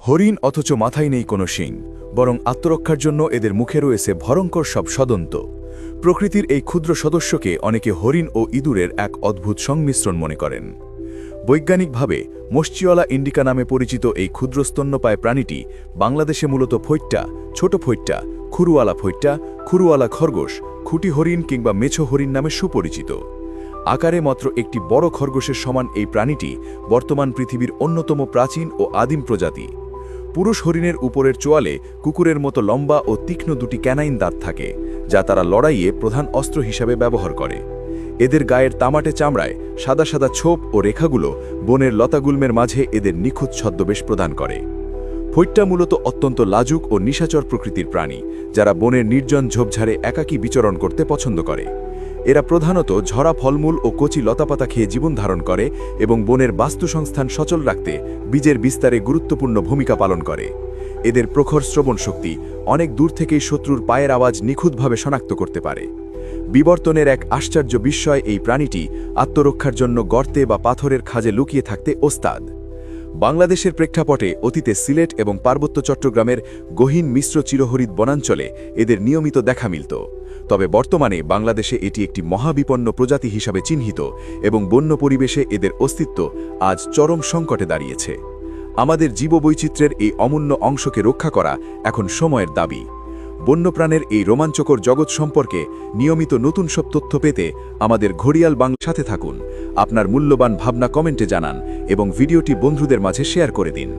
হরিণ অথচ মাথায় নেই কোনো শিং, বরং আত্মরক্ষার জন্য এদের মুখে রয়েছে ভয়ঙ্কর সব ষড়যন্ত্র। প্রকৃতির এই ক্ষুদ্র সদস্যকে অনেকে হরিণ ও ইঁদুরের এক অদ্ভুত সংমিশ্রণ মনে করেন। বৈজ্ঞানিকভাবে মস্চিওলা ইন্ডিকা নামে পরিচিত এই ক্ষুদ্র স্তন্যপায় প্রাণীটি বাংলাদেশে মূলত ফৈট্টা, ছোট ফৈট্টা, খুরুয়ালা খরগোশ, খুঁটি হরিণ কিংবা মেছো হরিণ নামে সুপরিচিত। আকারে মাত্র একটি বড় খরগোশের সমান এই প্রাণীটি বর্তমান পৃথিবীর অন্যতম প্রাচীন ও আদিম প্রজাতি। পুরুষ হরিণের উপরের চোয়ালে কুকুরের মতো লম্বা ও তীক্ষ্ণ দুটি ক্যানাইন দাঁত থাকে, যা তারা লড়াইয়ে প্রধান অস্ত্র হিসাবে ব্যবহার করে। এদের গায়ের তামাটে চামড়ায় সাদা সাদা ছোপ ও রেখাগুলো বনের লতাগুল্মের মাঝে এদের নিখুঁত ছদ্মবেশ প্রদান করে। ফৈট্টা মূলত অত্যন্ত লাজুক ও নিশাচর প্রকৃতির প্রাণী, যারা বনের নির্জন ঝোপঝাড়ে একাকী বিচরণ করতে পছন্দ করে। এরা প্রধানত ঝরা ফলমূল ও কচি লতাপাতা খেয়ে জীবন ধারণ করে এবং বনের বাস্তুসংস্থান সচল রাখতে বীজের বিস্তারে গুরুত্বপূর্ণ ভূমিকা পালন করে। এদের প্রখর শ্রবণ শক্তি অনেক দূর থেকেই শত্রুর পায়ের আওয়াজ নিখুঁতভাবে শনাক্ত করতে পারে। বিবর্তনের এক আশ্চর্য বিস্ময় এই প্রাণীটি আত্মরক্ষার জন্য গর্তে বা পাথরের খাঁজে লুকিয়ে থাকতে ওস্তাদ। বাংলাদেশের প্রেক্ষাপটে অতীতে সিলেট এবং পার্বত্য চট্টগ্রামের গহীন মিশ্র চিরহরিৎ বনাঞ্চলে এদের নিয়মিত দেখা মিলত। তবে বর্তমানে বাংলাদেশে এটি একটি মহাবিপন্ন প্রজাতি হিসাবে চিহ্নিত এবং বন্য পরিবেশে এদের অস্তিত্ব আজ চরম সংকটে দাঁড়িয়েছে। আমাদের জীববৈচিত্র্যের এই অমূল্য অংশকে রক্ষা করা এখন সময়ের দাবি। বন্যপ্রাণের এই রোমাঞ্চকর জগৎ সম্পর্কে নিয়মিত নতুন সব তথ্য পেতে আমাদের ঘড়িয়াল বাংলার সাথে থাকুন। আপনার মূল্যবান ভাবনা কমেন্টে জানান এবং ভিডিওটি বন্ধুদের মাঝে শেয়ার করে দিন।